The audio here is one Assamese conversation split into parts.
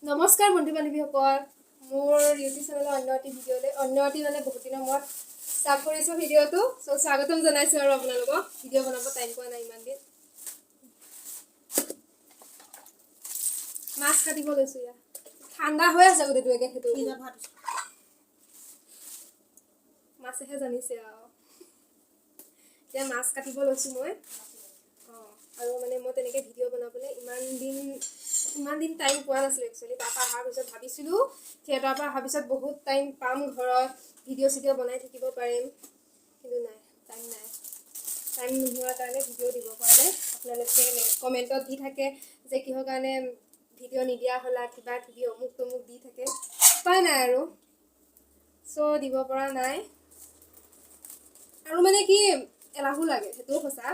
নমস্কাৰ বন্ধু বান্ধৱীসকল মোৰ ইউটিউব চেনেলৰ অন্য এটি মানে বহুত দিনৰ মূৰত ষ্টাৰ্ট কৰিছোঁ ভিডিঅ'টো স্বাগতম জনাইছোঁ আৰু আপোনালোকক ভিডিঅ' বনাব টাইম পোৱা নাই ইমান দিন মাছ কাটিব লৈছোঁ ইয়াত ঠাণ্ডা হৈ আছে গোটেইটো একে সেইটো মাছেহে জানিছে আৰু এতিয়া মাছ কাটিব লৈছোঁ মই আৰু মানে মই তেনেকৈ ভিডিঅ' বনাবলৈ ইমান দিন টাইম পোৱা নাছিলোঁ একচুৱেলি তাৰপৰা অহাৰ পিছত ভাবিছিলোঁ থিয়েটাৰৰ পৰা অহাৰ পিছত বহুত টাইম পাম ঘৰত ভিডিঅ' চিডিঅ' বনাই থাকিব পাৰিম কিন্তু নাই টাইম নোহোৱাৰ কাৰণে ভিডিঅ' দিব পৰা নাই আপোনালোকে কমেণ্টত দি থাকে যে কিহৰ কাৰণে ভিডিঅ' নিদিয়া হ'লা কিবা কিবি অমুক তমুক দি থাকে উপায় নাই আৰু চ' দিব পৰা নাই আৰু মানে কি এলাহো লাগে সেইটোও সঁচা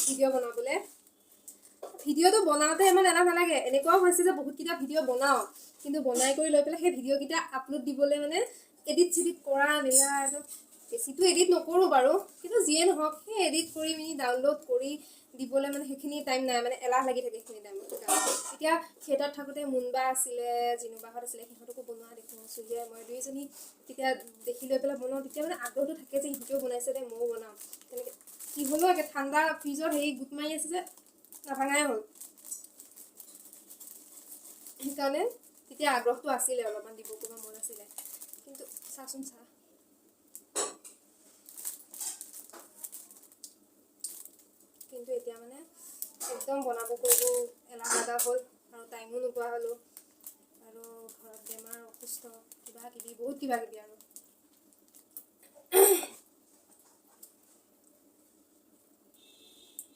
ভিডিঅ' বনাবলৈ ভিডিঅ'টো বনাওঁতে ইমান এলাহ নালাগে এনেকুৱাও হৈছে যে বহুতকেইটা ভিডিঅ' বনাওঁ কিন্তু বনাই কৰি লৈ পেলাই সেই ভিডিঅ'কেইটা আপলোড দিবলৈ মানে এডিট চেডিট কৰা মেলা একদম বেছিটো এডিট নকৰোঁ বাৰু কিন্তু যিয়ে নহওক সেই এডিট কৰি মেলি ডাউনলোড কৰি দিবলৈ মানে সেইখিনি টাইম নাই মানে এলাহ লাগি থাকে সেইখিনি টাইমত এতিয়া থিয়েটাৰত থাকোঁতে মুনবা আছিলে জিনুবাহঁত আছিলে সিহঁতকো বনোৱা দেখোঁ চুলিয়ে মই দুইজনী তেতিয়া দেখি লৈ পেলাই বনাওঁ তেতিয়া মানে আগ্ৰহটো থাকে যে ভিডিঅ' বনাইছে দে ময়ো বনাওঁ তেনেকৈ কি হ'লেও একে ঠাণ্ডা ফ্ৰিজৰ হেৰি গোট মাৰি আছে যে নাভাঙাই হ'ল সেইকাৰণে তেতিয়া আগ্ৰহটো আছিলে অলপমান দিব কৰিব মন আছিলে কিন্তু চাচোন কিন্তু এতিয়া মানে একদম বনাব কৰিব এলাহ লগা হ'ল আৰু টাইমো নোপোৱা হ'লোঁ আৰু ঘৰত বেমাৰ অসুস্থ কিবা কিবি বহুত কিবা কিবি আৰু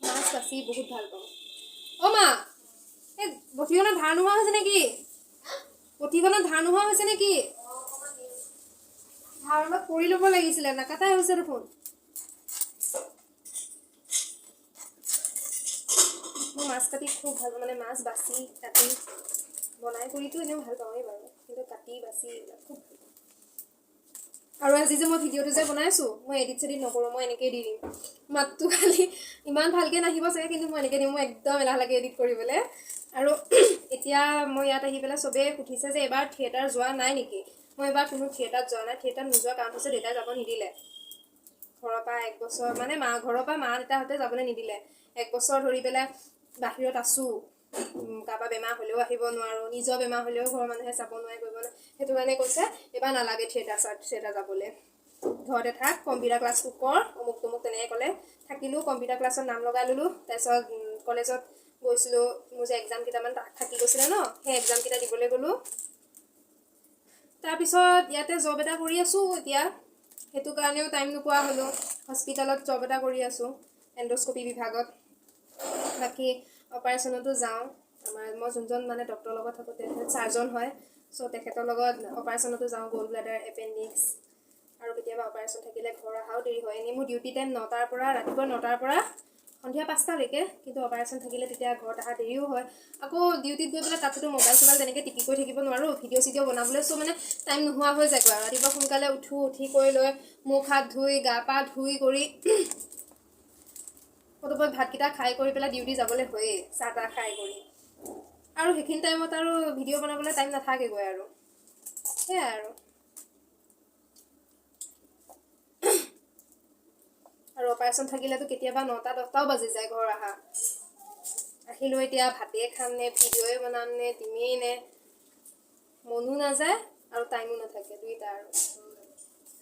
মাছ বাছি বহুত ভাল পাওঁ অ' মা এই বটিখনত ধাৰ নোহোৱা হৈছে নেকি ধাৰ অলপ কৰি ল'ব লাগিছিলে নাকাটাই হৈছে দেখোন মই মাছ কাটি খুব ভাল পাওঁ মানে মাছ বাছি কাটি বনাই কৰিতো এনেও ভাল পাওঁৱেই বাৰু কিন্তু কাটি বাছি এইবিলাক খুব ভাল পাওঁ আৰু আজি যে মই ভিডিঅ'টো যে বনাইছোঁ মই এডিট চেডিট নকৰোঁ মই এনেকৈয়ে দি দিম মাতটো খালি ইমান ভালকৈ নাহিব চাগে কিন্তু মই এনেকৈ দিম মই একদম এলাহ লাগে এডিট কৰিবলৈ আৰু এতিয়া মই ইয়াত আহি পেলাই চবেই সুধিছে যে এবাৰ থিয়েটাৰ যোৱা নাই নেকি মই এবাৰ কোনো থিয়েটাৰত যোৱা নাই থিয়েটাৰত নোযোৱা কাৰণ হৈছে দেউতাই যাব নিদিলে ঘৰৰ পৰা 1 বছৰ মানে ঘৰৰ পৰা মা দেউতাহঁতে যাবলৈ নিদিলে 1 বছৰ ধৰি পেলাই বাহিৰত আছোঁ কাৰোবাৰ বেমাৰ হ'লেও আহিব নোৱাৰোঁ নিজৰ বেমাৰ হ'লেও ঘৰৰ মানুহে চাব নোৱাৰে কৰিব নোৱাৰে সেইটো কাৰণে কৈছে এবাৰ নালাগে থিয়েটাৰ যাবলৈ ঘৰতে থাক কম্পিউটাৰ ক্লাছটো কৰ অমুক তমুক তেনেকৈ ক'লে থাকিলোঁ কম্পিউটাৰ ক্লাছত নাম লগাই ল'লোঁ তাৰপিছত কলেজত গৈছিলোঁ মোৰ যে এক্সাম কেইটামান থাকি গৈছিলে ন সেই এক্সামকেইটা দিবলৈ গ'লোঁ তাৰপিছত ইয়াতে জব এটা কৰি আছোঁ এতিয়া সেইটো কাৰণেও টাইম নোপোৱা হ'লোঁ হস্পিটেলত জব এটা কৰি আছোঁ এণ্ডস্কপি বিভাগত বাকী অপাৰেশ্যনতো যাওঁ মই যোনজন মানে ডক্টৰৰ লগত থাকোঁ তেখেত চাৰ্জন হয় চ' তেখেতৰ লগত অপাৰেশ্যনতো যাওঁ গ'ল্ড ব্লাডাৰ এপেণ্ডিক্স আৰু কেতিয়াবা অপাৰেশ্যন থাকিলে ঘৰ অহাও দেৰি হয় এনেই মোৰ ডিউটি টাইম 9টাৰ পৰা ৰাতিপুৱা 9টাৰ পৰা সন্ধিয়া 5টালৈকে কিন্তু অপাৰেশ্যন থাকিলে তেতিয়া ঘৰত অহা দেৰিও হয় আকৌ ডিউটিত গৈ পেলাই তাততো মোবাইল চোবাইল তেনেকৈ টিপি কৰি থাকিব নোৱাৰোঁ ভিডিঅ' চিডিঅ' বনাবলৈ চ' মানে টাইম নোহোৱা হৈ যায়গৈ আৰু ৰাতিপুৱা সোনকালে উঠি কৰি লৈ মুখ হাত ধুই গা পা ধুই কৰি পটপট ভাতকেইটা খাই কৰি পেলাই ডিউটি যাবলৈ হয়েই চাহ তাহ খাই কৰি আৰু সেইখিনি টাইমত আৰু ভিডিঅ' বনাবলৈ টাইম নাথাকেগৈ আৰু সেয়াই আৰু অপাৰেশ্যন থাকিলেতো কেতিয়াবা 9টা 10টাও বাজি যায় ঘৰ আহিলোঁ এতিয়া ভাতেই খাম নে ভিডিঅ'ই বনাম নে দিমেই নে মনো নাযায় আৰু টাইমো নাথাকে দুইটা আৰু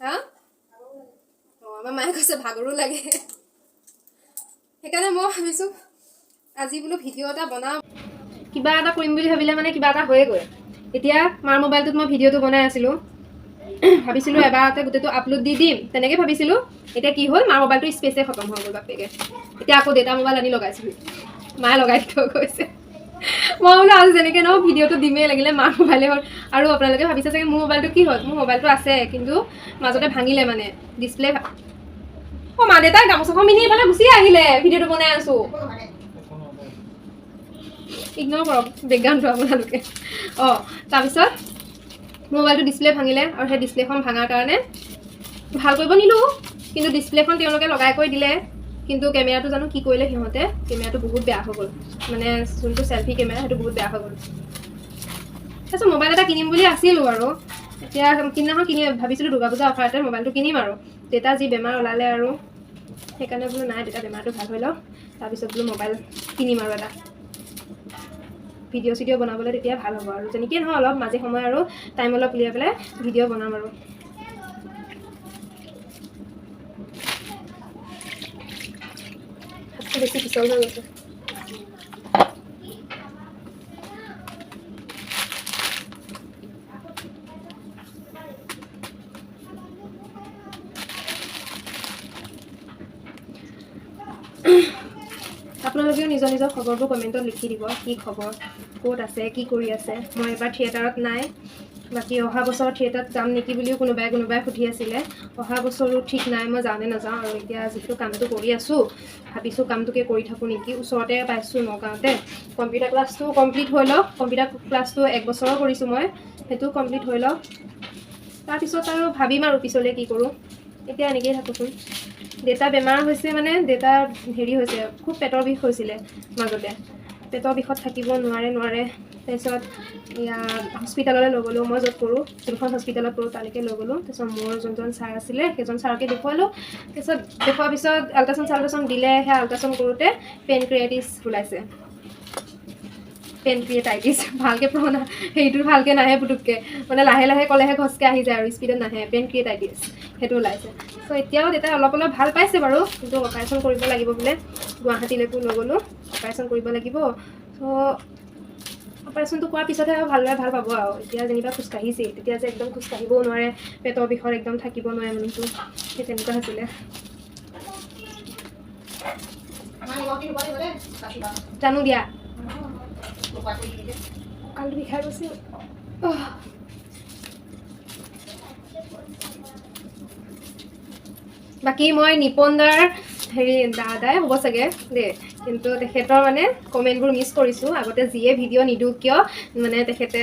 হা আমাৰ মায়ে কৈছে ভাগৰো লাগে সেইকাৰণে মই ভাবিছোঁ আজি বোলো ভিডিঅ' এটা বনাওঁ কিবা এটা কৰিম বুলি ভাবিলে মানে কিবা এটা হয়েগৈ এতিয়া মাৰ মোবাইলটোত মই ভিডিঅ'টো বনাই আছিলোঁ ভাবিছিলোঁ এবাৰতে গোটেইটো আপলোড দি দিম তেনেকৈ ভাবিছিলোঁ এতিয়া কি হ'ল মাৰ মোবাইলটো স্পেচে খতম হৈ গ'ল বাপেকে এতিয়া আকৌ দেউতা মোবাইল আনি লগাইছিলোঁ মায়ে লগাই থৈ গৈছে মই বোলো আজি যেনেকৈ নহওক ভিডিঅ'টো দিমেই লাগিলে মাৰ মোবাইলে হ'ল আৰু আপোনালোকে ভাবিছে চাগে মোৰ মোবাইলটো কি হ'ল মোৰ মোবাইলটো আছে কিন্তু মাজতে ভাঙিলে মানে ডিছপ্লে মা দেউতাই গামোচাখন পিন্ধি এইফালে গুচি আহিলে ভিডিঅ'টো বনাই আছোঁ ইগনৰ কৰক বেকগ্ৰাউণ্ডটো আপোনালোকে তাৰপিছত মোবাইলটো ডিছপ্লে ভাঙিলে আৰু সেই ডিছপ্লেখন ভাঙাৰ কাৰণে ভাল কৰিব নিলোঁ কিন্তু ডিছপ্লেখন তেওঁলোকে লগাই কৰি দিলে কিন্তু কেমেৰাটো জানো কি কৰিলে সিহঁতে কেমেৰাটো বহুত বেয়া হৈ গ'ল মানে যোনটো সেলফি কেমেৰা সেইটো বহুত বেয়া হৈ গ'ল তাৰপিছত মোবাইল এটা কিনিম বুলি আছিলোঁ আৰু এতিয়া কিনাখন কিনি ভাবিছিলোঁ দুৰ্গা পূজা অফাৰতে মোবাইলটো কিনিম আৰু দেউতা যি বেমাৰ ওলালে আৰু সেইকাৰণে বোলো নাই দেউতা বেমাৰটো ভাল হৈ লওক তাৰপিছত বোলো মোবাইল কিনিম আৰু এটা ভিডিঅ' চিডিঅ' বনাবলৈ তেতিয়া ভাল হ'ব আৰু যেনেকৈ নহয় অলপ মাজে সময়ে আৰু টাইম অলপ উলিয়াই পেলাই ভিডিঅ' বনাম আৰু বেছি পিছল হৈ গৈছে আপোনালোকেও নিজৰ নিজৰ খবৰবোৰ কমেণ্টত লিখি দিব কি খবৰ ক'ত আছে কি কৰি আছে মই এবাৰ থিয়েটাৰত নাই বাকী অহা বছৰ থিয়েটাৰত যাম নেকি বুলিও কোনোবাই সুধি আছিলে অহা বছৰো ঠিক নাই মই যাওঁ নে নাযাওঁ আৰু এতিয়া যিটো কামটো কৰি আছোঁ ভাবিছোঁ কামটোকে কৰি থাকোঁ নেকি ওচৰতে পাইছোঁ নগাঁৱতে কম্পিউটাৰ ক্লাছটো কমপ্লিট হৈ লওক কম্পিউটাৰ ক্লাছটো 1 বছৰৰ কৰিছোঁ মই সেইটো কমপ্লিট হৈ লওক তাৰপিছত আৰু ভাবিম আৰু পিছলৈ কি কৰোঁ এতিয়া এনেকৈয়ে থাকোঁচোন দেউতা বেমাৰ হৈছে মানে দেউতাৰ হেৰি হৈছে খুব পেটৰ বিষ হৈছিলে মাজতে পেটৰ বিষত থাকিব নোৱাৰে তাৰপিছত এয়া হস্পিটেললৈ লৈ গ'লোঁ মই য'ত কৰোঁ যোনখন হস্পিটেলত কৰোঁ তালৈকে লৈ গ'লোঁ তাৰপিছত মোৰ যোনজন ছাৰ আছিলে সেইজন ছাৰকে দেখুৱালোঁ তাৰপিছত দেখুৱাৰ পিছত আল্ট্ৰাচাউণ্ড দিলে সেই আল্ট্ৰাচাউণ্ড কৰোঁতে পেনক্ৰিয়াইটিছ ওলাইছে পেনক্ৰিয়েটাইটিছ ভালকৈ হেৰিটো ভালকৈ নাহে পুটুককৈ মানে লাহে লাহে ক'লেহে ঘচকৈ আহি যায় আৰু স্পীডত নাহে পেনক্ৰিয়েটাইটিছ সেইটো ওলাইছে চ' এতিয়াও দেউতাই অলপ ভাল পাইছে বাৰু কিন্তু অপাৰেশ্যন কৰিব লাগিব বোলে গুৱাহাটীলৈকো লৈ গ'লোঁ অপাৰেশ্যন কৰিব লাগিব চ' অপাৰেশ্যনটো কৰাৰ পিছতহে আৰু ভালদৰে ভাল পাব আৰু এতিয়া যেনিবা খোজকাঢ়িছেই তেতিয়া যে একদম খোজকাঢ়িবও নোৱাৰে পেটৰ বিষত একদম থাকিব নোৱাৰে মানুহটো সেই তেনেকুৱা হৈছিলে জানো দিয়া কঁকালটো বিষাই গৈছে বাকী মই নিপনদাৰ হেৰি দাদাই হ'ব চাগে দেই কিন্তু তেখেতৰ মানে কমেণ্টবোৰ মিছ কৰিছোঁ আগতে যিয়ে ভিডিঅ' নিদিওঁ কিয় মানে তেখেতে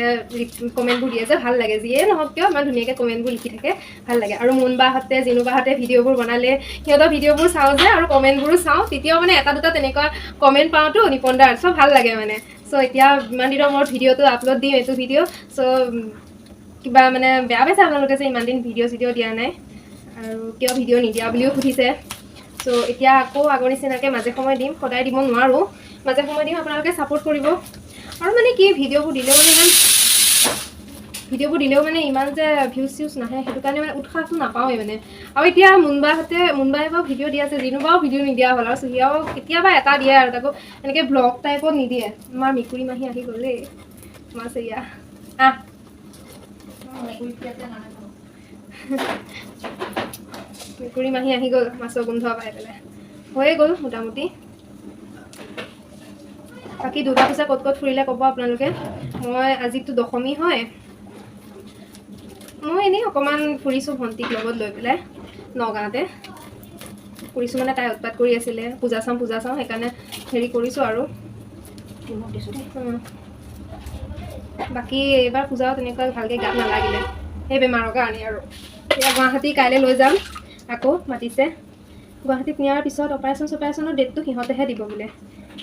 কমেণ্টবোৰ দিয়ে যে ভাল লাগে যিয়ে নহওক কিয় ইমান ধুনীয়াকৈ কমেণ্টবোৰ লিখি থাকে ভাল লাগে আৰু মুনবাহঁতে জিনুবাহঁতে ভিডিঅ'বোৰ বনালে সিহঁতৰ ভিডিঅ'বোৰ চাওঁ যে আৰু কমেণ্টবোৰো চাওঁ তেতিয়াও মানে এটা দুটা তেনেকুৱা কমেণ্ট পাওঁতো নিপনদাৰ চ' ভাল লাগে মানে চ' এতিয়া ইমান দিনৰ মূৰত ভিডিঅ'টো আপলোড দিম এইটো ভিডিঅ' চ' কিবা মানে বেয়া পাইছে আপোনালোকে যে ইমান দিন ভিডিঅ' চিডিঅ' দিয়া নাই আৰু কিয় ভিডিঅ' নিদিয়া বুলিও সুধিছে চ' এতিয়া আকৌ আগৰ নিচিনাকৈ মাজে সময় দিম সদায় দিব নোৱাৰোঁ মাজে সময় দিম আপোনালোকে ছাপোৰ্ট কৰিব আৰু মানে কি ভিডিঅ'বোৰ দিলেও মানে ইমান যে ভিউজ চিউজ নাহে সেইটো কাৰণে মানে উৎসাহটো নাপাওঁৱেই মানে আৰু এতিয়া মুনবাই বাৰু ভিডিঅ' দি আছে জিনুবাও ভিডিঅ' নিদিয়া হ'ল আৰু চুহিয়াও কেতিয়াবা এটা দিয়ে আৰু তাকো এনেকৈ ব্লগ টাইপত নিদিয়ে আমাৰ মেকুৰী মাহী আহি গ'ল দেই মাছ এয়া মেকুৰী মাহী আহি গ'ল মাছৰ গোন্ধ পাই পেলাই হৈয়ে গ'ল মোটামুটি বাকী দুৰ্গা পূজা ক'ত ফুৰিলে ক'ব আপোনালোকে মই আজিতো দশমী হয় মই এনেই অকণমান ফুৰিছোঁ ভণ্টিক লগত লৈ পেলাই নগাঁৱতে ফুৰিছোঁ মানে তাই উৎপাত কৰি আছিলে পূজা চাওঁ সেইকাৰণে হেৰি কৰিছোঁ আৰু বাকী এইবাৰ পূজাও তেনেকুৱা ভালকৈ গাত নালাগিলে সেই বেমাৰৰ কাৰণে আৰু এতিয়া গুৱাহাটী কাইলৈ লৈ যাম আকৌ মাতিছে গুৱাহাটীত নিয়াৰ পিছত অপাৰেশ্যনৰ ডেটটো সিহঁতেহে দিব বোলে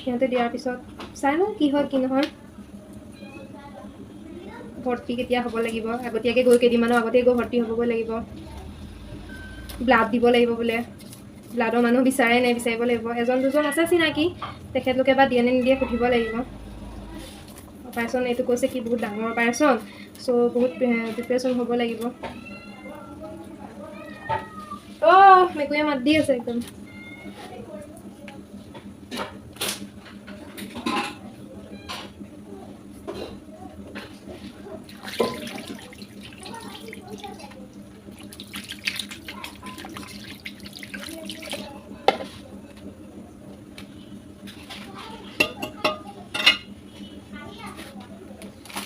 সিহঁতে দিয়াৰ পিছত চাই লওঁ কি হয় কি নহয় ভৰ্তি কেতিয়া হ'ব লাগিব আগতীয়াকৈ গৈ কেইদিনমানৰ আগতেই গৈ ভৰ্তি হ'বগৈ লাগিব ব্লাড দিব লাগিব বোলে ব্লাডৰ মানুহ বিচাৰিব লাগিব এজন দুজন আছে চিনাকি তেখেতলোকে বা দিয়ে নে নিদিয়ে সুধিব লাগিব অপাৰেশ্যন এইটো কৈছে কি বহুত ডাঙৰ অপাৰেশ্যন চ' বহুত প্ৰিপেৰেশ্যন হ'ব লাগিব মেকুৰীয়ে মাত দি আছে একদম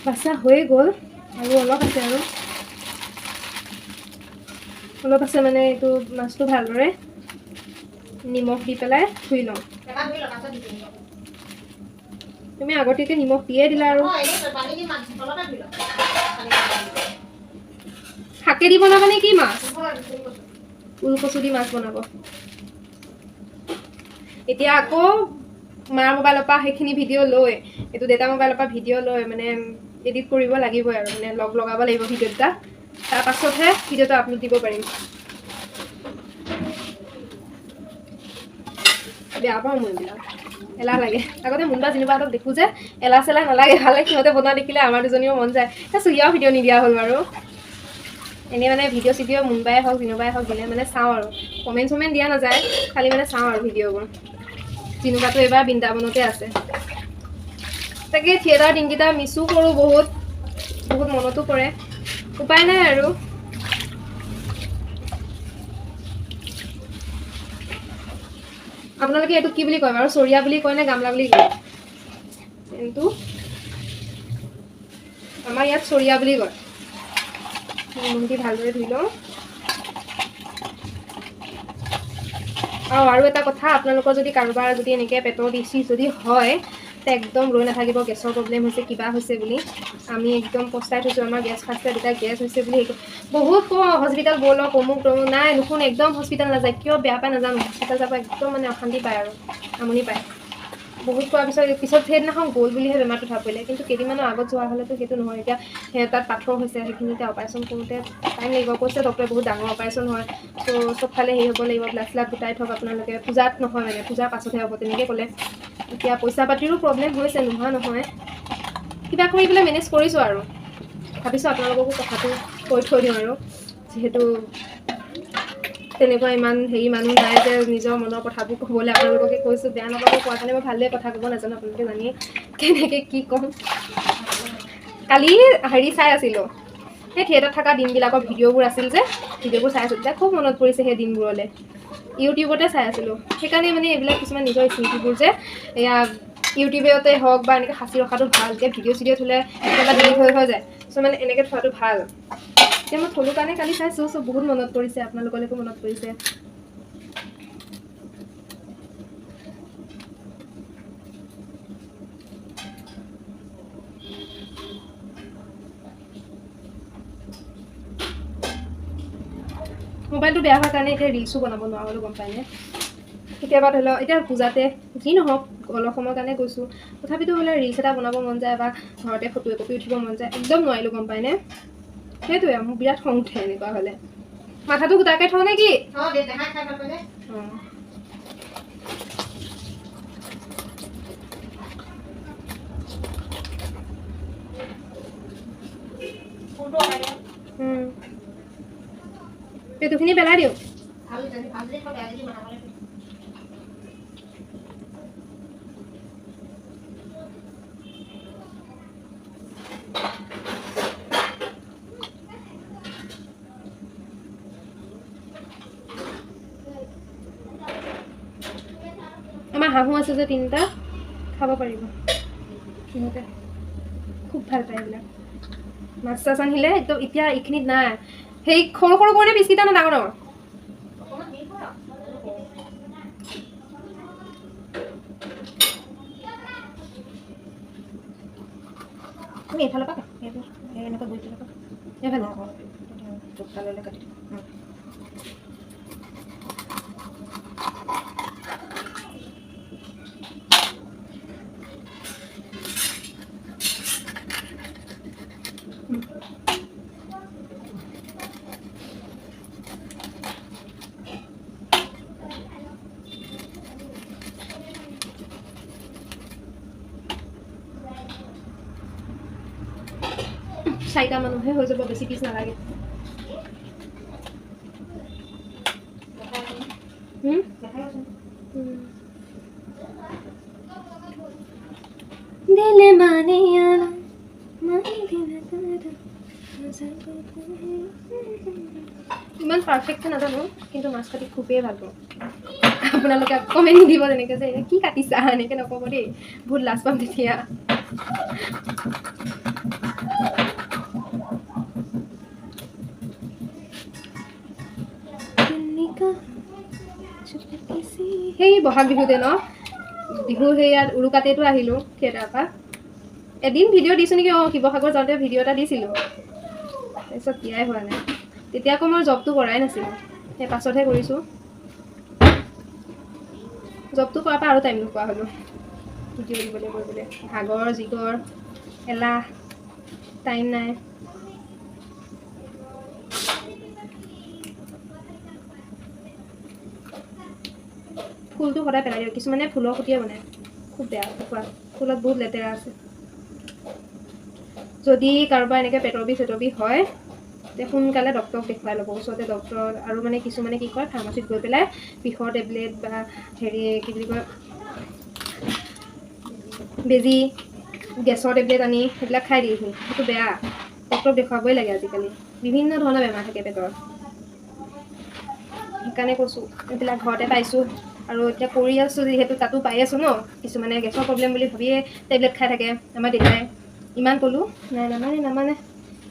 বাছা হৈয়ে গ'ল আৰু অলপ আছে মানে এইটো মাছটো ভালদৰে নিমখ দি পেলাই ধুই লওঁ তুমি আগতীয়াকৈ নিমখ দিয়ে দিলা আৰু শাকে দি বনাবা নে কি মাছ ওলকচু দি মাছ বনাব এতিয়া আকৌ মাৰ মোবাইলৰ পৰা সেইখিনি ভিডিঅ' লৈ এইটো দেউতা মোবাইলৰ পৰা ভিডিঅ' লৈ মানে এডিট কৰিব লাগিবই আৰু মানে লগাব লাগিব ভিডিঅ' দুটা তাৰপাছতহে ভিডিঅ'টো আপলোড দিব পাৰিম বেয়া পাওঁ মই এইবিলাক এলাহ লাগে আগতে মুন্ডা জিনুবাহঁতক দেখোঁ যে এলাহ চেলাহ নালাগে ভালে সিহঁতে বনোৱা দেখিলে আমাৰ দুজনীও মন যায় চুৰিয়াও ভিডিঅ' নিদিয়া হ'ল বাৰু এনেই মানে ভিডিঅ' চিডিঅ' মুম্বাই হওক জিনুবাই হওক দিলে মানে চাওঁ আৰু কমেণ্ট চমেণ্ট দিয়া নাযায় খালি মানে চাওঁ আৰু ভিডিঅ'বোৰ জিনুবাটো এইবাৰ বৃন্দাবনতে আছে তাকে থিয়েটাৰ দিনকেইটা মিছো কৰোঁ বহুত বহুত মনতো পৰে উপায় নাই আৰু আপোনালোকে এইটো কি বুলি কয় বাৰু চৰিয়া বুলি কয় নে গামলা বুলি কয় কিন্তু আমাৰ ইয়াত চৰিয়া বুলি কয় মুন্তি ভালদৰে ধুই লওঁ আৰু এটা কথা আপোনালোকৰ যদি কাৰোবাৰ যদি এনেকৈ পেটৰ বিষ যদি হয় একদম ৰৈ নাথাকিব গেছৰ প্ৰব্লেম হৈছে কিবা হৈছে বুলি আমি একদম পস্তাই থৈছোঁ আমাৰ গেছ ফাৰ্ষ্টে দুটা গেছ হৈছে বুলি বহুত হস্পিটেল ব'লক অমুক তমুক নাই নুশুন একদম হস্পিটেল নাযায় কিয় বেয়া পায় নাজানো হস্পিটেল যাব একদম মানে অশান্তি পায় আৰু আমনি পায় বহুত কোৱাৰ পিছত সেইদিনাখন গ'ল বুলিহে বেমাৰটো ধৰা পৰিলে কিন্তু কেইদিনমানৰ আগত যোৱা হ'লেতো সেইটো নহয় এতিয়া তাত পাথৰ হৈছে সেইখিনিতে অপাৰেশ্যন কৰোঁতে টাইম লাগিব কৈছে ডক্টৰে বহুত ডাঙৰ অপাৰেশ্যন হয় ত' চবফালে হেৰি হ'ব লাগিব ব্লাড শ্লাড গোটাই থওক আপোনালোকে পূজাত নহয় মানে পূজাৰ পাছতহে হ'ব তেনেকৈ ক'লে এতিয়া পইচা পাতিৰো প্ৰব্লেম হৈছে নোহোৱা নহয় কিবা কৰি পেলাই মেনেজ কৰিছোঁ আৰু ভাবিছোঁ আপোনালোককো কথাটো কৈ থৈ দিওঁ আৰু যিহেতু তেনেকুৱা ইমান হেৰি মানুহ নাই যে নিজৰ মনৰ কথাবোৰ ক'বলৈ আপোনালোককে কৈছোঁ বেয়া নাপাব কোৱাৰ কাৰণে মই ভালদৰে কথা ক'ব নাজানো আপোনালোকে জানি কেনেকৈ কি ক'ম কালি হেৰি চাই আছিলোঁ সেই থিয়েটাৰত থকা দিনবিলাকৰ ভিডিঅ'বোৰ আছিল যে ভিডিঅ'বোৰ চাই আছিলোঁ তেতিয়া খুব মনত পৰিছে সেই দিনবোৰলৈ ইউটিউবতে চাই আছিলোঁ সেইকাৰণে মানে এইবিলাক কিছুমান নিজৰ স্মৃতিবোৰ যে এয়া ইউটিউবতে হওক বা এনেকৈ সাঁচি ৰখাটো ভাল যে ভিডিঅ' চিডিঅ' থ'লে কেতিয়াবা ডিলিট হৈ যায় চ' মানে এনেকৈ থোৱাটো ভাল এতিয়া মই থ'লোঁ কাৰণে কালি চাইছোঁ চ' বহুত মনত পৰিছে আপোনালোকলৈকো মনত পৰিছে মোবাইলটো বেয়া হোৱাৰ কাৰণে এতিয়া ৰিলচো বনাব নোৱাৰা হ'লোঁ গম পায়নে কেতিয়াবা ধৰি লওক এতিয়া পূজাতে যি নহওক অলপ সময়ৰ কাৰণে গৈছোঁ তথাপিতো বোলে ৰিলচ এটা বনাব মন যায় বা ঘৰতে ফটো একপি উঠিব মন যায় একদম নোৱাৰিলোঁ গম পায়নে সেইটোৱে মোৰ বিৰাট খং উঠে এনেকুৱা হ'লে মাথাটো গোটাকৈ থওঁ নে কি পেটুখিনি পেলাই দিওঁ আমাৰ হাঁহো আছে যে 3টা খাব পাৰিব সিহঁতে খুব ভাল পায় এইবিলাক মাছ চাছ আনিলে একদম এতিয়া এইখিনিত নাই সেই সৰু সৰু কাৰণে বিস্কিটা না ডাঙৰ ডাঙৰ তুমি এইফালৰ পৰা এনেকুৱা গৈ পেলাই এইফালে জোকালৈ কাটি দিম চাৰিটা মানুহে হৈ যাব বেছি পিছ নালাগে দিলে মানে ইমান পাৰফেক্টকৈ নাজানো কিন্তু মাছ কাটি খুবেই ভাল পাওঁ আপোনালোকে কমেণ্ট দিব তেনেকৈ যে কি কাটিছা এনেকৈ নক'ব দেই বহুত লাজ পাম তেতিয়া সেই বহাগ বিহুতে ন বিহু সেয়াত উৰুকাতেতো আহিলোঁ থিয়েটাৰৰ পৰা এদিন ভিডিঅ' দিছোঁ নেকি শিৱসাগৰ যাওঁতে ভিডিঅ' এটা দিছিলোঁ তাৰপিছত দিয়াই হোৱা নাই তেতিয়া আকৌ মই জবটো কৰাই নাছিলোঁ সেই পাছতহে কৰিছোঁ জবটো কৰাৰ পৰা আৰু টাইম নোপোৱা হ'লোঁ ভিডিঅ' দিবলৈ কৰিবলৈ ভাগৰ জিগৰ এলাহ টাইম নাই। ফুলটো সদায় পেলাই দিওঁ, কিছুমানে ফুলৰ সৈতে বনায়, খুব বেয়া খোৱা, ফুলত বহুত লেতেৰা আছে। যদি কাৰোবাৰ এনেকৈ পেটৰ বিষ হয় তে সোনকালে ডক্তৰক দেখুৱাই ল'ব, ওচৰতে ডক্তৰ। আৰু মানে কিছুমানে কি কয়, ফাৰ্মাচীত গৈ পেলাই বিষৰ টেবলেট বা হেৰি কি বুলি কয় বেজি, গেছৰ টেবলেট আনি সেইবিলাক খাই দিয়েহি, সেইটো বেয়া। ডক্তৰক দেখুৱাবই লাগে আজিকালি, বিভিন্ন ধৰণৰ বেমাৰ থাকে পেটৰ। সেইকাৰণে কৈছোঁ, এইবিলাক ঘৰতে পাইছোঁ আৰু এতিয়া কৰি আছোঁ যিহেতু তাতো পাই আছোঁ ন। কিছুমানে গেছৰ প্ৰব্লেম বুলি ভাবিয়ে টেবলেট খাই থাকে। আমাৰ দেউতাই ইমান ক'লোঁ, নাই নামানে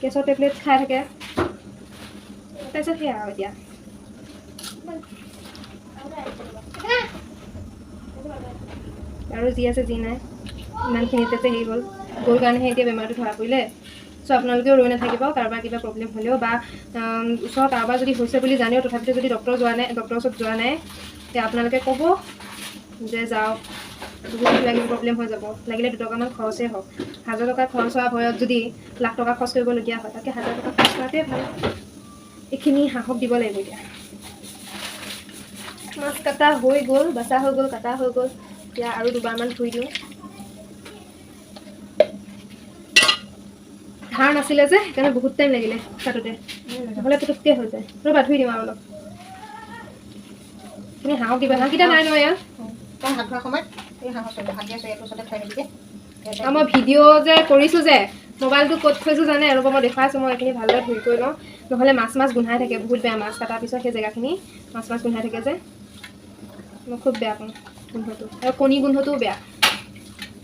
গেছৰ টেবলেট খাই থাকে। তাৰপিছত সেয়া আৰু এতিয়া আৰু যি আছে যি নাই ইমানখিনিতে হেৰি গ'ল কাৰণেহে এতিয়া বেমাৰটো ধৰা পৰিলে। চ' আপোনালোকেও ৰৈ নাথাকিব, কাৰোবাৰ কিবা প্ৰব্লেম হ'লেও বা ওচৰৰ কাৰোবাৰ যদি হৈছে বুলি জানেও তথাপিতো যদি ডক্টৰৰ ওচৰত যোৱা নাই, তেতিয়া আপোনালোকে ক'ব যে যাওক, বহুত কিবা কিবি প্ৰব্লেম হৈ যাব। লাগিলে 2 টকামান খৰচেই হওক, 1000 টকা খৰচ হোৱা ভয়ত যদি লাখ টকা খৰচ কৰিবলগীয়া হয়, তাতকৈ 1000 টকা খৰচ কৰাটোৱে ভাল। এইখিনি সাহস দিব লাগিব। এতিয়া মাছ কটা হৈ গ'ল, বাচা হৈ গ'ল, কটা হৈ গ'ল। এতিয়া আৰু 2বাৰমান ধুই দিওঁ। ধাৰ নাছিলে যে সেইকাৰণে বহুত টাইম লাগিলে কাটোতে, নহ'লে পুটুককৈ হৈ যায়। ৰ'বা ধুই দিওঁ আৰু অলপ। তুমি হাঁহক দিবা, হাঁহকেইটা নাই নহয় ইয়াত। হাত ধোৱাৰ সময়ত এই হাঁহৰ ভাত দিয়া চৰিয়াটোৰ ওচৰতে থৈ দিবি। মই ভিডিঅ' যে কৰিছোঁ যে মোবাইলটো ক'ত থৈছোঁ জানে, আৰু মই দেখুৱাইছোঁ। মই এইখিনি ভালদৰে ধুই কৰি লওঁ, নহ'লে মাছ গোন্ধাই থাকে, বহুত বেয়া। মাছ কটাৰ পিছত সেই জেগাখিনি মাছ গোন্ধাই থাকে যে, মই খুব বেয়া পাওঁ গোন্ধটো। আৰু কণী গোন্ধটোও বেয়া,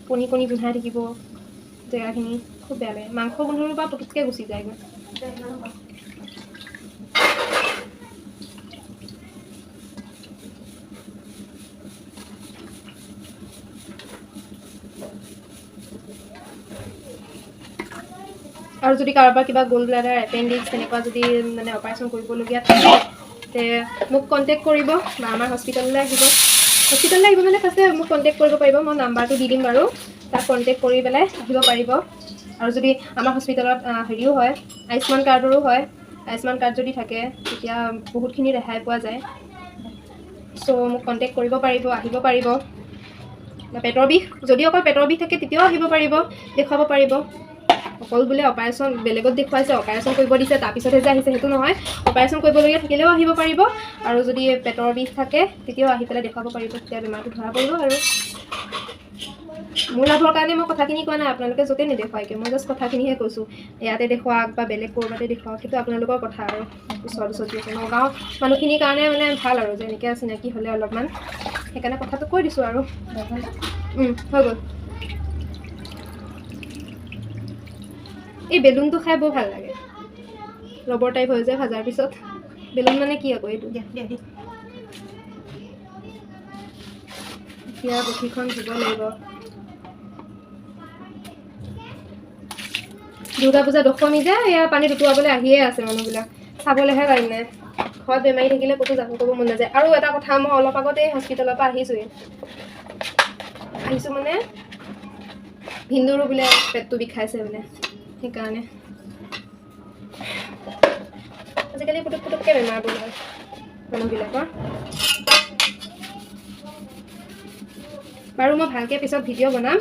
কণী গোন্ধাই থাকিব জেগাখিনি, খুব বেয়া লাগে। মাংস গোন্ধটোৰ পৰা পুটুককৈ গুচি যায়গৈ। আৰু যদি কাৰোবাৰ কিবা গ'ল্ড ব্লাডাৰ, এপেণ্ডিক্স তেনেকুৱা যদি মানে অপাৰেশ্যন কৰিবলগীয়া থাকে, তে মোক কণ্টেক্ট কৰিব বা আমাৰ হস্পিটেললৈ আহিব। হস্পিটেললৈ আহিব মানে ফাৰ্ষ্টে মোক কণ্টেক্ট কৰিব পাৰিব, মই নাম্বাৰটো দি দিম বাৰু। তাক কণ্টেক্ট কৰি পেলাই আহিব পাৰিব। আৰু যদি আমাৰ হস্পিটেলত হেৰিও হয়, আয়ুষ্মান কাৰ্ডৰো হয়। আয়ুষ্মান কাৰ্ড যদি থাকে তেতিয়া বহুতখিনি ৰেহাই পোৱা যায়। চ' মোক কণ্টেক্ট কৰিব পাৰিব, আহিব পাৰিব। পেটৰ বিষ, যদি অকল পেটৰ বিষ থাকে তেতিয়াও আহিব পাৰিব, দেখুৱাব পাৰিব। অকল বোলে অপাৰেশ্যন বেলেগত দেখুৱাইছে, অপাৰেশ্যন কৰিব দিছে, তাৰপিছতহে যে আহিছে, সেইটো নহয়। অপাৰেশ্যন কৰিবলগীয়া থাকিলেও আহিব পাৰিব। আৰু যদি পেটৰ বিষ থাকে তেতিয়াও আহি পেলাই দেখুৱাব পাৰিব, তেতিয়া বেমাৰটো ধৰা পৰিব। আৰু মোৰ লাভৰ কাৰণে মই কথাখিনি কোৱা নাই, আপোনালোকে য'তে নেদেখুৱাই কিয়, মই জাষ্ট কথাখিনিহে কৈছোঁ। ইয়াতে দেখুৱাওক বা বেলেগ ক'ৰবাতে দেখুৱাওক, সেইটো আপোনালোকৰ কথা। আৰু ওচৰত আছে নগাঁও মানুহখিনিৰ কাৰণে মানে ভাল আৰু যে এনেকৈ চিনাকি হ'লে অলপমান, সেইকাৰণে কথাটো কৈ দিছোঁ। আৰু হৈ গ'ল। এই বেলুনটো খাই বৰ ভাল লাগে, ৰবৰ টাইপ হৈ যায় ভাজাৰ পিছত। বেলুন মানে কি আকৌ এইটো? এতিয়া বহীখন ধুব লাগিব। দুৰ্গা পূজা দশমী যে, এয়া পানীত উটুৱাবলৈ আহিয়ে আছে মানুহবিলাক, চাবলৈহে টাইম নাই। ঘৰত বেমাৰী থাকিলে ক'তো যাব কৰিব মন নাযায়। আৰু এটা কথা, মই অলপ আগতে হস্পিটেলৰ পৰা আহিছোঁ মানে ভিন্দুৰো বোলে পেটটো বিষাইছে বোলে, সেইকাৰণে। আজিকালি পুটুককৈ বেমাৰবোৰ হয় মানুহবিলাকৰ। বাৰু মই ভালকৈ পিছত ভিডিঅ' বনাম।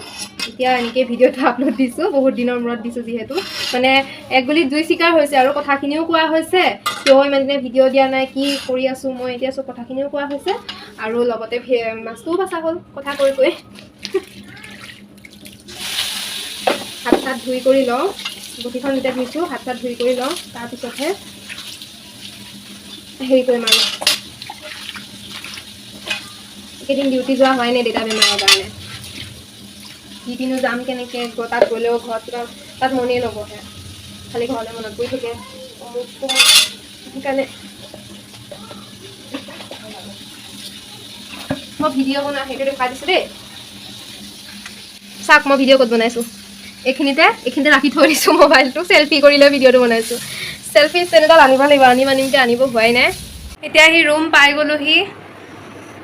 এতিয়া এনেকৈ ভিডিঅ'টো আপলোড দিছোঁ, বহুত দিনৰ মূৰত দিছোঁ যিহেতু। মানে এক গুলিত 2 চিকাৰ হৈছে, আৰু কথাখিনিও কোৱা হৈছে, কিয় ইমান দিনে ভিডিঅ' দিয়া নাই, কি কৰি আছোঁ মই এতিয়া, চব কথাখিনিও কোৱা হৈছে। আৰু লগতে মাছটোও বাচা হ'ল কথা কৈ কৈ। হাত চাত ধুই কৰি লওঁ, বহীখন যেতিয়া ধুইছোঁ হাত চাত ধুই কৰি লওঁ, তাৰপিছতহে হেৰি কৰিম। আৰু এইকেইদিন ডিউটি যোৱা হয় নাই দেউতা বেমাৰৰ কাৰণে। ডিউটিনো যাম কেনেকৈ, তাত গ'লেও ঘৰত তাত মনেই নবহে, খালি ঘৰলৈ মনত পৰি থাকে। সেইকাৰণে মই ভিডিঅ' বনোৱা সেইটো দেখুৱাই দিছোঁ দেই। চাওক মই ভিডিঅ' ক'ত বনাইছোঁ, এইখিনিতে ৰাখি থৈ দিছোঁ মোবাইলটো, চেল্ফি কৰি লৈ ভিডিঅ'টো বনাইছোঁ। চেল্ফি ষ্টেণ্ড এডাল আনিব লাগিব, আনিমকৈ আনিব হোৱাই নাই। এতিয়া সি ৰুম পাই গ'লোহি,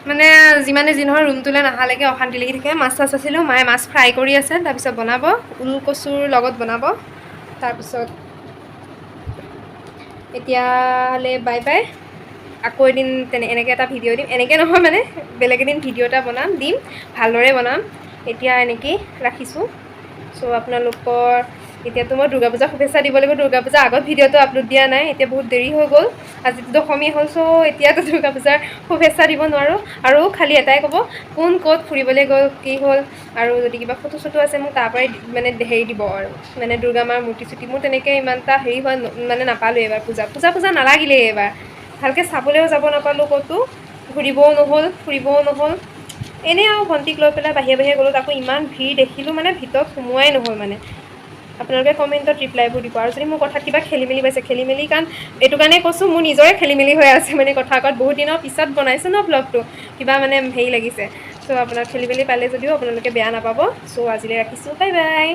মানে যিমানে যি নহয় ৰুমটোলৈ নাহালৈকে অশান্তি লাগি থাকে। মাছ আছিলোঁ, মায়ে মাছ ফ্ৰাই কৰি আছে, তাৰপিছত বনাব ওলকচুৰ লগত বনাব। তাৰপিছত এতিয়ালৈ বাই বাই। আকৌ এদিন এনেকৈ এটা ভিডিঅ' দিম, এনেকৈ নহয় মানে বেলেগ এদিন ভিডিঅ' এটা দিম, ভালদৰে বনাম। এতিয়া এনেকেই ৰাখিছোঁ। চ' আপোনালোকৰ এতিয়াতো মই দুৰ্গা পূজাৰ শুভেচ্ছা দিব লাগিব। দুৰ্গা পূজাৰ আগত ভিডিঅ'টো আপলোড দিয়া নাই, এতিয়া বহুত দেৰি হৈ গ'ল, আজিতো দশমী হ'ল। চ' এতিয়াতো দুৰ্গা পূজাৰ শুভেচ্ছা দিব নোৱাৰোঁ। আৰু খালি এটাই ক'ব, কোন ক'ত ফুৰিবলৈ গ'ল, কি হ'ল, আৰু যদি কিবা ফটো চটো আছে মোক তাৰ পৰাই মানে হেৰি দিব আৰু মানে দুৰ্গা মাৰ মূৰ্তি চূৰ্তি। মোৰ তেনেকৈ ইমান এটা হেৰি হোৱা মানে নাপালোঁ এইবাৰ পূজা নালাগিলেই এইবাৰ। ভালকৈ চাবলৈও যাব নাপালোঁ ক'তো, ঘূৰিবও নহ'ল, ফুৰিবও নহ'ল। এনেই আৰু ভণ্টিক লৈ পেলাই বাহিৰে বাহিৰে গ'লোঁ, তাকো ইমান ভিৰ দেখিলোঁ মানে ভিতৰত সোমোৱাই নহ'ল মানে। আপোনালোকে কমেণ্টত ৰিপ্লাইবোৰ দিব। আৰু যদি মোৰ কথাত কিবা খেলি মেলি পাইছে, খেলি মেলি কাৰণ এইটো কাৰণে কৈছোঁ, মোৰ নিজৰে খেলি মেলি হৈ আছে মানে কথা কোৱাত। বহুত দিনৰ পিছত বনাইছোঁ ন ব্লগটো, কিবা মানে হেৰি লাগিছে। চ' আপোনাৰ খেলি মেলি পালে যদিও আপোনালোকে বেয়া নাপাব। চ' আজিলৈ ৰাখিছোঁ, বাই বাই।